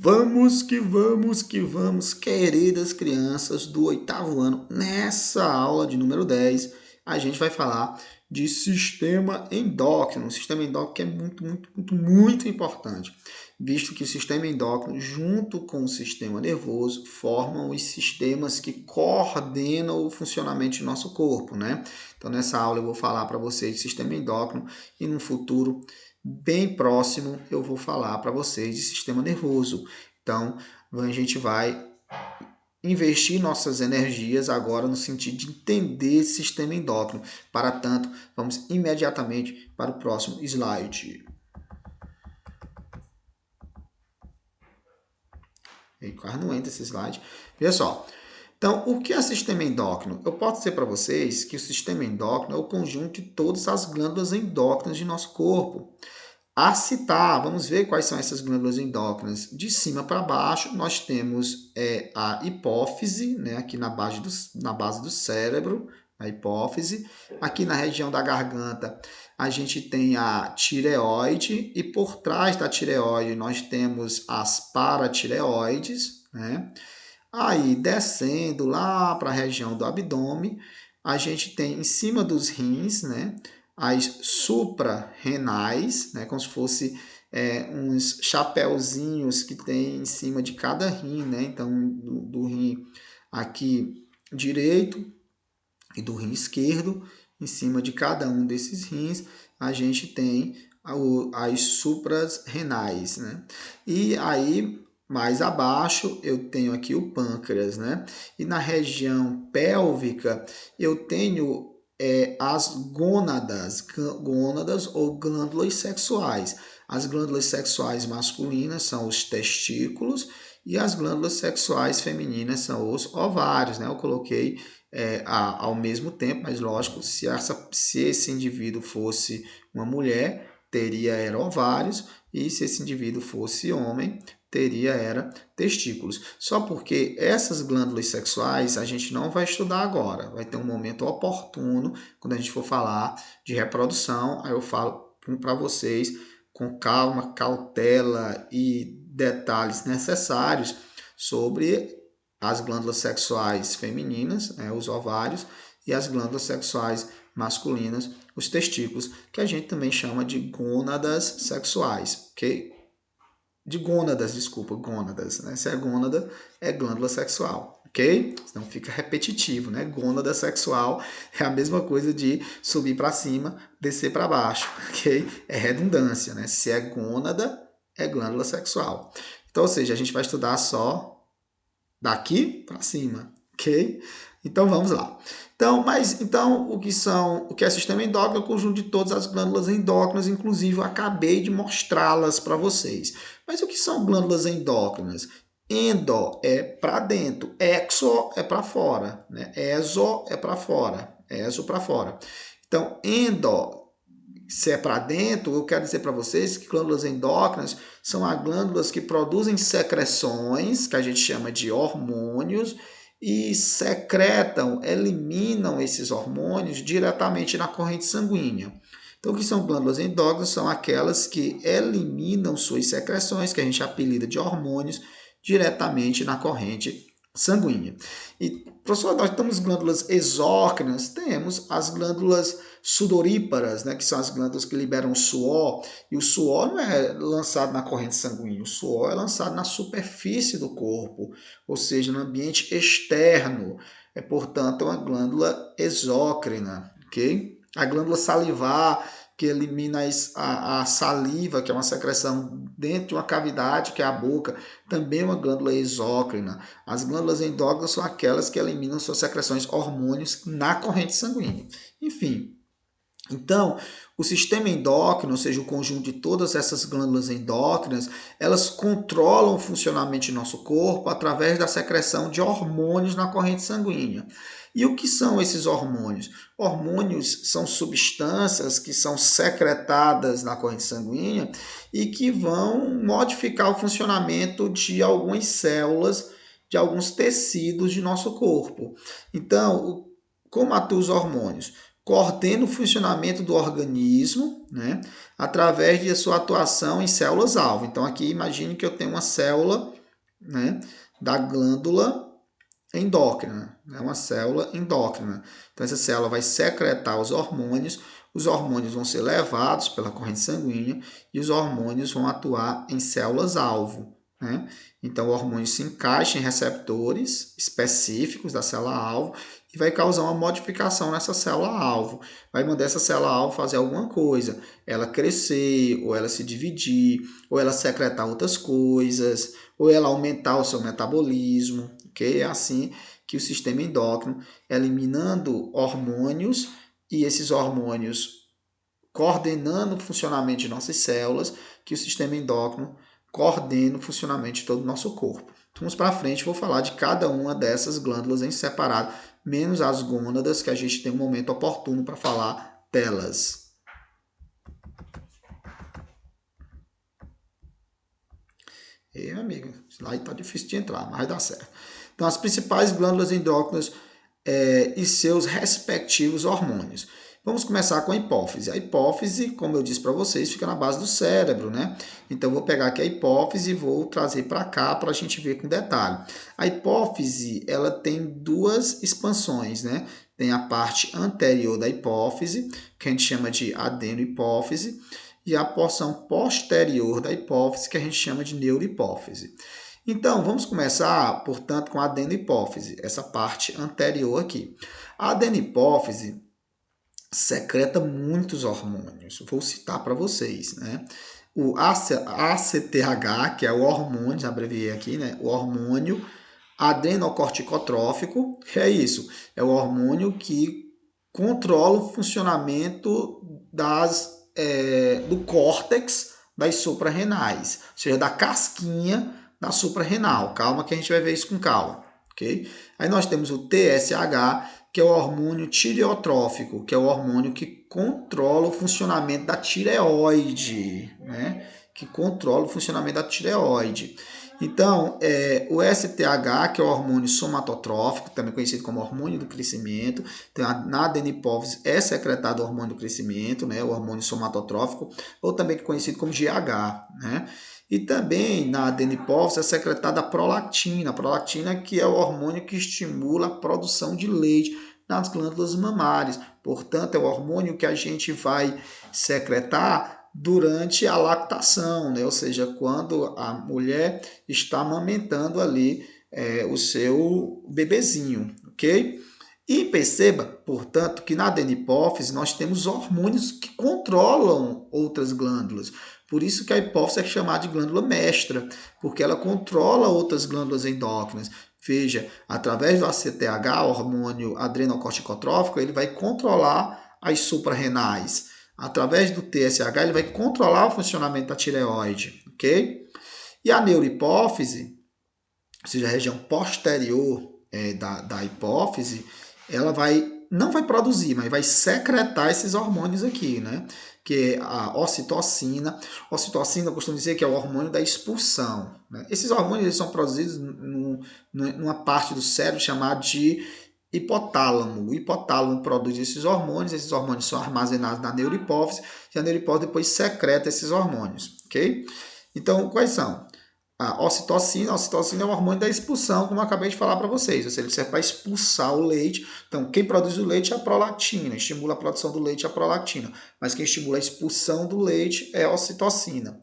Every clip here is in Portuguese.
vamos que vamos, queridas crianças do 8º ano. Nessa aula de número 10, a gente vai falar de sistema endócrino. O sistema endócrino que é muito importante, visto que o sistema endócrino, junto com o sistema nervoso, formam os sistemas que coordenam o funcionamento do nosso corpo, né? Então, nessa aula eu vou falar para vocês de sistema endócrino e no futuro bem próximo eu vou falar para vocês de sistema nervoso. Então, a gente vai investir nossas energias agora no sentido de entender esse sistema endócrino. Para tanto, vamos imediatamente para o próximo slide. E quase não entra esse slide. Veja só. Então, o que é sistema endócrino? Eu posso dizer para vocês que o sistema endócrino é o conjunto de todas as glândulas endócrinas de nosso corpo. A citar, vamos ver quais são essas glândulas endócrinas. De cima para baixo, nós temos a hipófise, né, aqui na base do cérebro, a hipófise. Aqui na região da garganta, a gente tem a tireoide, e por trás da tireoide nós temos as paratireoides, né? Aí, descendo lá para a região do abdômen, a gente tem em cima dos rins, né, as suprarrenais, né, como se fosse uns chapéuzinhos que tem em cima de cada rim, né? Então, do rim aqui direito e do rim esquerdo, em cima de cada um desses rins, a gente tem as suprarrenais, né? E aí, mais abaixo, eu tenho aqui o pâncreas, né? E na região pélvica, eu tenho as gônadas ou glândulas sexuais. As glândulas sexuais masculinas são os testículos e as glândulas sexuais femininas são os ovários, né? Eu coloquei ao mesmo tempo, mas lógico, se esse indivíduo fosse uma mulher, teria ovários, e se esse indivíduo fosse homem, teria testículos. Só porque essas glândulas sexuais a gente não vai estudar agora, vai ter um momento oportuno quando a gente for falar de reprodução, aí eu falo para vocês com calma, cautela e detalhes necessários sobre as glândulas sexuais femininas, os ovários, e as glândulas sexuais masculinas, os testículos, que a gente também chama de gônadas sexuais, ok? Gônadas, né? Se é gônada, é glândula sexual, ok? Senão fica repetitivo, né? Gônada sexual é a mesma coisa de subir para cima, descer para baixo, ok? É redundância, né? Se é gônada, é glândula sexual. Então, ou seja, a gente vai estudar só daqui para cima, ok? Então vamos lá. Então, o que é sistema endócrino? É o conjunto de todas as glândulas endócrinas, inclusive eu acabei de mostrá-las para vocês. Mas o que são glândulas endócrinas? Endo é para dentro, exo é para fora, né? Exo é para fora, exo para fora. Então, endo, se é para dentro, eu quero dizer para vocês que glândulas endócrinas são as glândulas que produzem secreções, que a gente chama de hormônios, e secretam, eliminam esses hormônios diretamente na corrente sanguínea. Então, o que são glândulas endócrinas? São aquelas que eliminam suas secreções, que a gente apelida de hormônios, diretamente na corrente sanguínea. E, professor, nós temos glândulas exócrinas, temos as glândulas sudoríparas, né, que são as glândulas que liberam suor, e o suor não é lançado na corrente sanguínea, o suor é lançado na superfície do corpo, ou seja, no ambiente externo. Portanto, é uma glândula exócrina, ok? A glândula salivar, que elimina a saliva, que é uma secreção dentro de uma cavidade, que é a boca, também é uma glândula exócrina. As glândulas endócrinas são aquelas que eliminam suas secreções hormônios na corrente sanguínea. Enfim, então, o sistema endócrino, ou seja, o conjunto de todas essas glândulas endócrinas, elas controlam o funcionamento do nosso corpo através da secreção de hormônios na corrente sanguínea. E o que são esses hormônios? Hormônios são substâncias que são secretadas na corrente sanguínea e que vão modificar o funcionamento de algumas células, de alguns tecidos de nosso corpo. Então, como atuam os hormônios? coordena o funcionamento do organismo, né, através de sua atuação em células-alvo. Então, aqui imagine que eu tenho uma célula, né, da glândula endócrina, é uma célula endócrina. Então, essa célula vai secretar os hormônios vão ser levados pela corrente sanguínea e os hormônios vão atuar em células-alvo, né? Então, o hormônio se encaixa em receptores específicos da célula-alvo e vai causar uma modificação nessa célula-alvo. Vai mandar essa célula-alvo fazer alguma coisa, ela crescer, ou ela se dividir, ou ela secretar outras coisas, ou ela aumentar o seu metabolismo, ok? É assim que o sistema endócrino, eliminando hormônios e esses hormônios coordenando o funcionamento de nossas células, que o sistema endócrino coordena o funcionamento de todo o nosso corpo. Vamos para frente, vou falar de cada uma dessas glândulas em separado, menos as gônadas, que a gente tem um momento oportuno para falar delas. E, amiga, lá está difícil de entrar, mas vai dar certo. Então, as principais glândulas endócrinas e seus respectivos hormônios. Vamos começar com a hipófise. A hipófise, como eu disse para vocês, fica na base do cérebro, né? Então, eu vou pegar aqui a hipófise e vou trazer para cá para a gente ver com detalhe. A hipófise, ela tem duas expansões, né? Tem a parte anterior da hipófise, que a gente chama de adenohipófise, e a porção posterior da hipófise, que a gente chama de neurohipófise. Então, vamos começar, portanto, com a adenohipófise, essa parte anterior aqui. A adenohipófise secreta muitos hormônios. Vou citar para vocês, né? O ACTH, que é o hormônio, já abreviei aqui, né? O hormônio adrenocorticotrófico, que é isso? É o hormônio que controla o funcionamento do córtex das suprarrenais, ou seja, da casquinha da suprarrenal. Calma que a gente vai ver isso com calma, ok? Aí nós temos o TSH, que é o hormônio tireotrófico, que é o hormônio que controla o funcionamento da tireoide, né? Que controla o funcionamento da tireoide. Então, o STH, que é o hormônio somatotrófico, também conhecido como hormônio do crescimento. Então, na adenohipófise é secretado o hormônio do crescimento, né? O hormônio somatotrófico, ou também conhecido como GH, né? E também na adenohipófise é secretada a prolactina que é o hormônio que estimula a produção de leite nas glândulas mamárias. Portanto, é o hormônio que a gente vai secretar durante a lactação, né? Ou seja, quando a mulher está amamentando ali o seu bebezinho, ok? E perceba, portanto, que na adenohipófise nós temos hormônios que controlam outras glândulas. Por isso que a hipófise é chamada de glândula mestra, porque ela controla outras glândulas endócrinas. Veja, através do ACTH, hormônio adrenocorticotrófico, ele vai controlar as suprarrenais. Através do TSH, ele vai controlar o funcionamento da tireoide, ok? E a neurohipófise, ou seja, a região posterior da hipófise, ela não vai produzir, mas vai secretar esses hormônios aqui, né? Que é a ocitocina. Ocitocina, eu costumo dizer que é o hormônio da expulsão, né? Esses hormônios eles são produzidos numa parte do cérebro chamada de hipotálamo. O hipotálamo produz esses hormônios são armazenados na neurohipófise, e a neurohipófise depois secreta esses hormônios, ok? Então, quais são? A ocitocina é o hormônio da expulsão, como eu acabei de falar para vocês. Ou seja, ele serve para expulsar o leite. Então, quem produz o leite é a prolactina, estimula a produção do leite é a prolactina. Mas quem estimula a expulsão do leite é a ocitocina.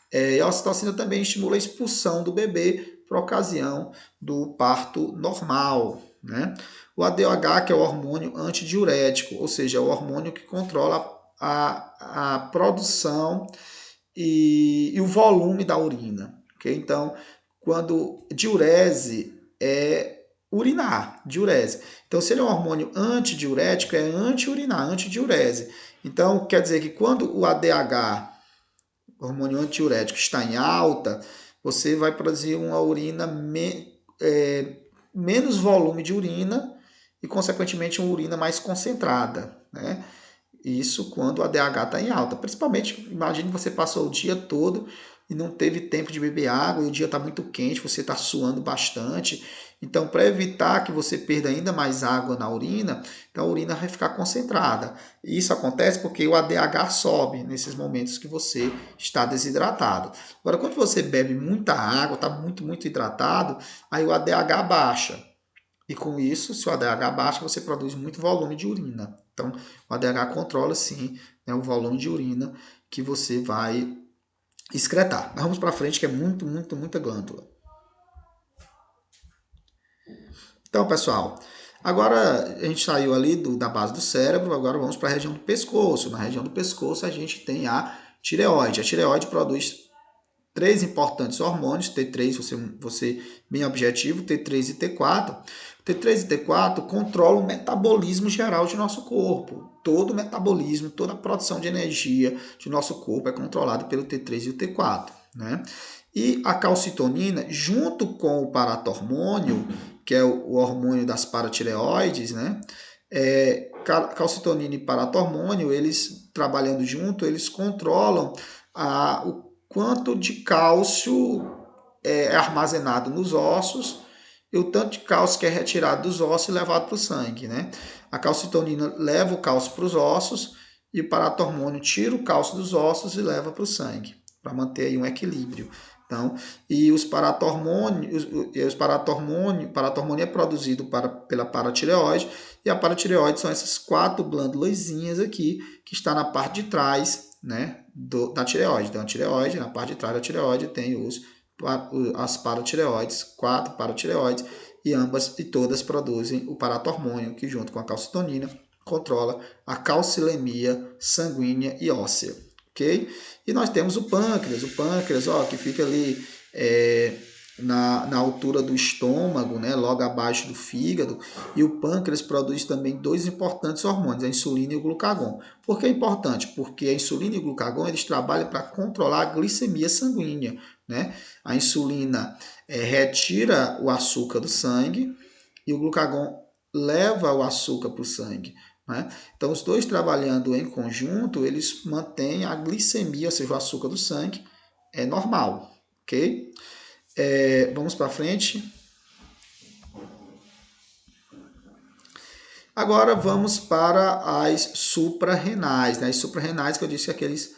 E a ocitocina também estimula a expulsão do bebê por ocasião do parto normal, né? O ADOH, que é o hormônio antidiurético, ou seja, é o hormônio que controla a produção e o volume da urina. Okay? Então, quando diurese é urinar, diurese. Então, se ele é um hormônio antidiurético, é anti-urinar, antidiurese. Então, quer dizer que quando o ADH, hormônio antidiurético, está em alta, você vai produzir uma urina menos volume de urina e, consequentemente, uma urina mais concentrada, né? Isso quando o ADH está em alta. Principalmente, imagine que você passou o dia todo e não teve tempo de beber água, e o dia está muito quente, você está suando bastante. Então, para evitar que você perda ainda mais água na urina, então a urina vai ficar concentrada. E isso acontece porque o ADH sobe nesses momentos que você está desidratado. Agora, quando você bebe muita água, está muito hidratado, aí o ADH baixa. E com isso, se o ADH baixa, você produz muito volume de urina. Então, o ADH controla, sim, né, o volume de urina que você vai excretar. Mas vamos para frente, que é muita glândula. Então, pessoal, agora a gente saiu ali da base do cérebro, agora vamos para a região do pescoço. Na região do pescoço, a gente tem a tireoide. A tireoide produz três importantes hormônios, T3, você bem objetivo, T3 e T4. T3 e T4 controlam o metabolismo geral de nosso corpo. Todo o metabolismo, toda a produção de energia de nosso corpo é controlado pelo T3 e o T4, né? E a calcitonina, junto com o paratormônio, que é o hormônio das paratireoides, né? Calcitonina e paratormônio, eles trabalhando junto, eles controlam o quanto de cálcio é armazenado nos ossos e o tanto de cálcio que é retirado dos ossos e levado para o sangue, né? A calcitonina leva o cálcio para os ossos e o paratormônio tira o cálcio dos ossos e leva para o sangue, para manter aí um equilíbrio. Então, e os paratormônios, paratormônio é produzido pela paratireoide, e a paratireoide são essas 4 glândulazinhas aqui, que está na parte de trás, né, da tireoide. Então, a tireoide, na parte de trás da tireoide, tem as paratireoides, 4 paratireoides, e todas produzem o paratormônio, que junto com a calcitonina controla a calcilemia sanguínea e óssea. Ok? E nós temos o pâncreas, ó, que fica ali na altura do estômago, né, logo abaixo do fígado, e o pâncreas produz também 2 importantes hormônios, a insulina e o glucagon. Por que é importante? Porque a insulina e o glucagon eles trabalham para controlar a glicemia sanguínea, né? A insulina retira o açúcar do sangue e o glucagon leva o açúcar para o sangue. Né? Então, os dois trabalhando em conjunto, eles mantêm a glicemia, ou seja, o açúcar do sangue, normal. Ok? Vamos para frente. Agora vamos para as suprarrenais. Né? As suprarrenais, que eu disse, aqueles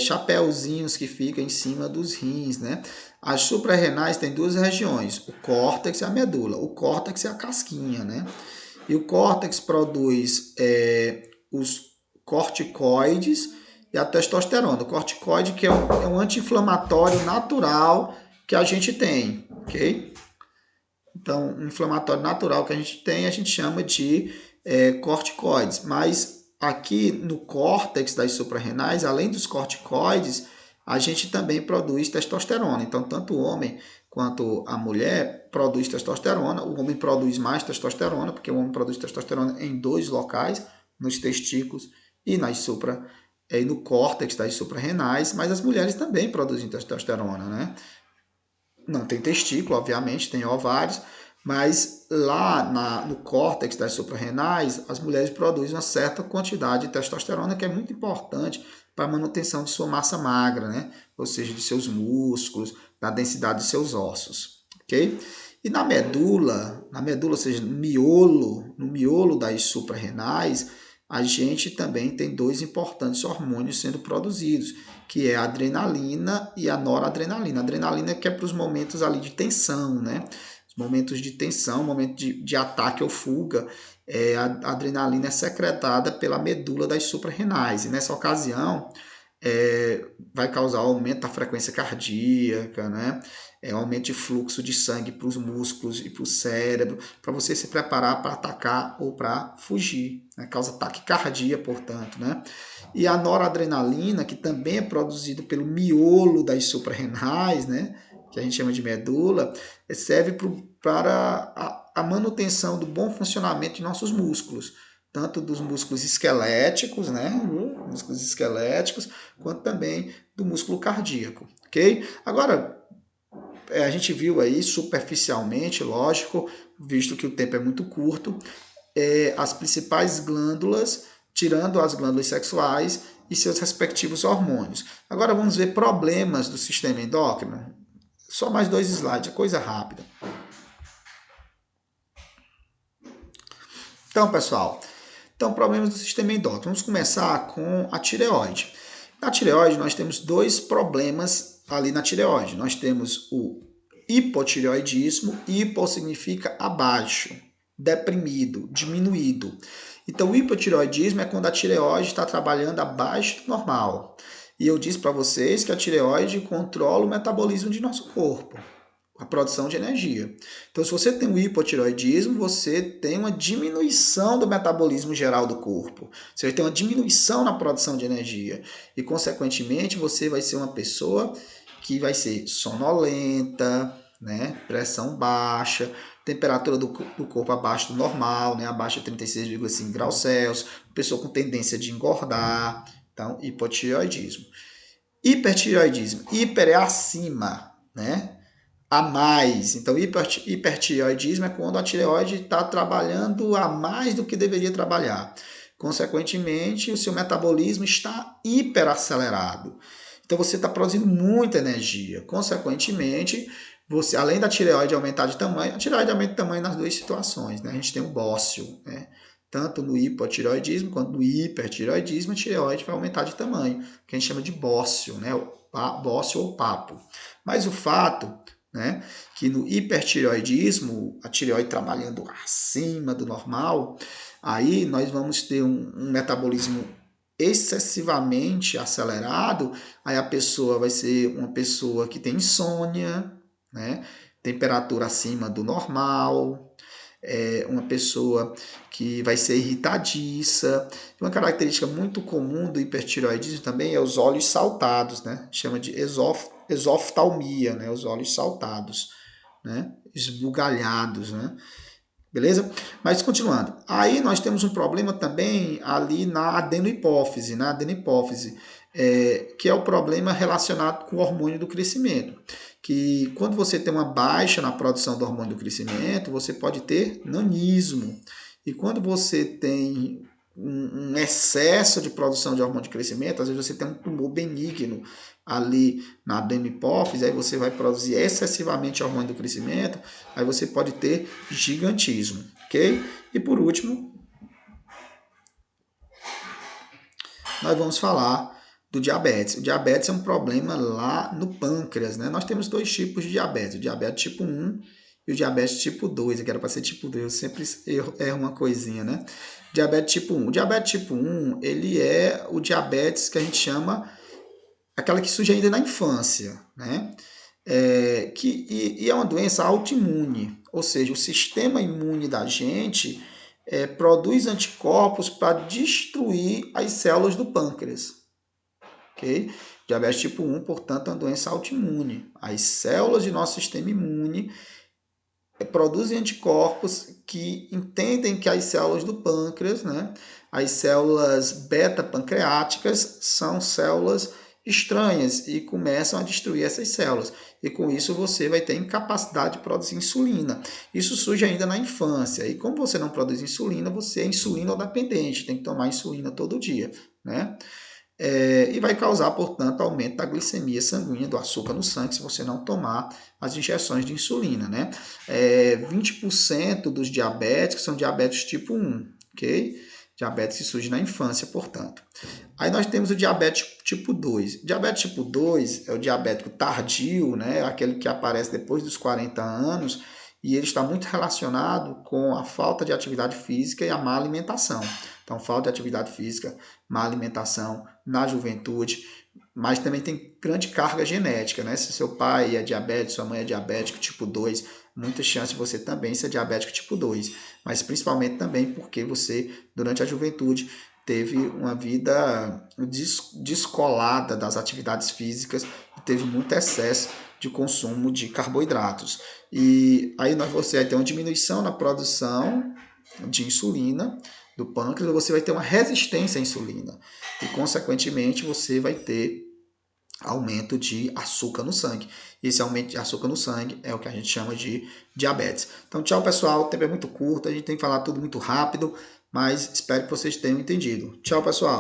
chapéuzinhos que ficam em cima dos rins. Né? As suprarrenais têm 2 regiões, o córtex e a medula. O córtex é a casquinha, né? E o córtex produz os corticoides e a testosterona. O corticoide que é um anti-inflamatório natural que a gente tem, ok? Então, um inflamatório natural que a gente chama de corticoides. Mas aqui no córtex das suprarrenais, além dos corticoides, a gente também produz testosterona. Então, tanto o homem quanto a mulher produz testosterona. O homem produz mais testosterona, porque o homem produz testosterona em 2 locais, nos testículos e no córtex das suprarrenais, mas as mulheres também produzem testosterona, né? Não tem testículo, obviamente, tem ovários, mas lá no córtex das suprarrenais, as mulheres produzem uma certa quantidade de testosterona, que é muito importante para a manutenção de sua massa magra, né? Ou seja, de seus músculos, da densidade de seus ossos, ok? E na medula, ou seja, no miolo das suprarrenais, a gente também tem 2 importantes hormônios sendo produzidos, que é a adrenalina e a noradrenalina. A adrenalina que é para os momentos ali de tensão, né? Os momentos de tensão, momento de ataque ou fuga, a adrenalina é secretada pela medula das suprarrenais. E nessa ocasião, vai causar aumento da frequência cardíaca, né? Aumento de fluxo de sangue para os músculos e para o cérebro, para você se preparar para atacar ou para fugir. Né? Causa taquicardia, portanto, né? E a noradrenalina, que também é produzido pelo miolo das suprarrenais, né? Que a gente chama de medula, serve para a manutenção do bom funcionamento de nossos músculos, tanto dos músculos esqueléticos, né? Músculos esqueléticos, quanto também do músculo cardíaco, ok? Agora, a gente viu aí superficialmente, lógico, visto que o tempo é muito curto, as principais glândulas, tirando as glândulas sexuais, e seus respectivos hormônios. Agora vamos ver problemas do sistema endócrino. Só mais 2 slides, coisa rápida. Então, pessoal, problemas do sistema endócrino. Vamos começar com a tireoide. Na tireoide, nós temos 2 problemas ali na tireoide. Nós temos o hipotireoidismo. Hipo significa abaixo, deprimido, diminuído. Então, o hipotireoidismo é quando a tireoide está trabalhando abaixo do normal. E eu disse para vocês que a tireoide controla o metabolismo de nosso corpo, a produção de energia. Então, se você tem um hipotireoidismo, você tem uma diminuição do metabolismo geral do corpo. Você vai ter uma diminuição na produção de energia. E, consequentemente, você vai ser uma pessoa que vai ser sonolenta, né? Pressão baixa, temperatura do corpo abaixo do normal, né? Abaixo de 36,5 graus Celsius, pessoa com tendência de engordar. Então, hipotireoidismo. Hipertireoidismo. Hiper é acima, né? A mais. Então, hipertireoidismo é quando a tireoide está trabalhando a mais do que deveria trabalhar. Consequentemente, o seu metabolismo está hiperacelerado. Então, você está produzindo muita energia. Consequentemente, você, além da tireoide aumentar de tamanho, a tireoide aumenta de tamanho nas 2 situações, né? A gente tem um bócio, né? Tanto no hipotireoidismo quanto no hipertireoidismo, a tireoide vai aumentar de tamanho, que a gente chama de bócio, né? Bócio ou papo. Mas o fato, né, que no hipertireoidismo, a tireoide trabalhando acima do normal, aí nós vamos ter um metabolismo excessivamente acelerado, aí a pessoa vai ser uma pessoa que tem insônia, né, temperatura acima do normal, uma pessoa que vai ser irritadiça. Uma característica muito comum do hipertireoidismo também é os olhos saltados, né? Chama de exoftalmia, né? Os olhos saltados, né? Esbugalhados, né? Beleza? Mas continuando. Aí nós temos um problema também ali na adenohipófise, que é o problema relacionado com o hormônio do crescimento. Que quando você tem uma baixa na produção do hormônio do crescimento, você pode ter nanismo. E quando você tem um excesso de produção de hormônio de crescimento, às vezes você tem um tumor benigno ali na adenohipófise, aí você vai produzir excessivamente hormônio do crescimento, aí você pode ter gigantismo, ok? E por último, nós vamos falar do diabetes. O diabetes é um problema lá no pâncreas, né? Nós temos 2 tipos de diabetes, o diabetes tipo 1 e o diabetes tipo 2, que era para ser tipo 2, eu sempre erro uma coisinha, né? Diabetes tipo 1. O diabetes tipo 1, ele é o diabetes que a gente chama aquela que surge ainda na infância, né? E é uma doença autoimune, ou seja, o sistema imune da gente produz anticorpos para destruir as células do pâncreas. Okay? Diabetes tipo 1, portanto, é uma doença autoimune. As células de nosso sistema imune produzem anticorpos que entendem que as células do pâncreas, né, as células beta-pancreáticas, são células estranhas e começam a destruir essas células. E com isso você vai ter incapacidade de produzir insulina. Isso surge ainda na infância. E como você não produz insulina, você é insulino-dependente, tem que tomar insulina todo dia, né? E vai causar, portanto, aumento da glicemia sanguínea, do açúcar no sangue, se você não tomar as injeções de insulina, né? 20% dos diabéticos são diabetes tipo 1, ok? Diabetes que surge na infância, portanto. Aí nós temos o diabetes tipo 2. O diabetes tipo 2 é o diabético tardio, né? Aquele que aparece depois dos 40 anos, e ele está muito relacionado com a falta de atividade física e a má alimentação. Então, falta de atividade física, má alimentação na juventude, mas também tem grande carga genética, né? Se seu pai é diabético, sua mãe é diabético tipo 2, muita chance de você também ser diabético tipo 2, mas principalmente também porque você, durante a juventude, teve uma vida descolada das atividades físicas e teve muito excesso de consumo de carboidratos. E aí você vai ter uma diminuição na produção de insulina do pâncreas, você vai ter uma resistência à insulina e, consequentemente, você vai ter aumento de açúcar no sangue. Esse aumento de açúcar no sangue é o que a gente chama de diabetes. Então, tchau, pessoal. O tempo é muito curto, a gente tem que falar tudo muito rápido, mas espero que vocês tenham entendido. Tchau, pessoal.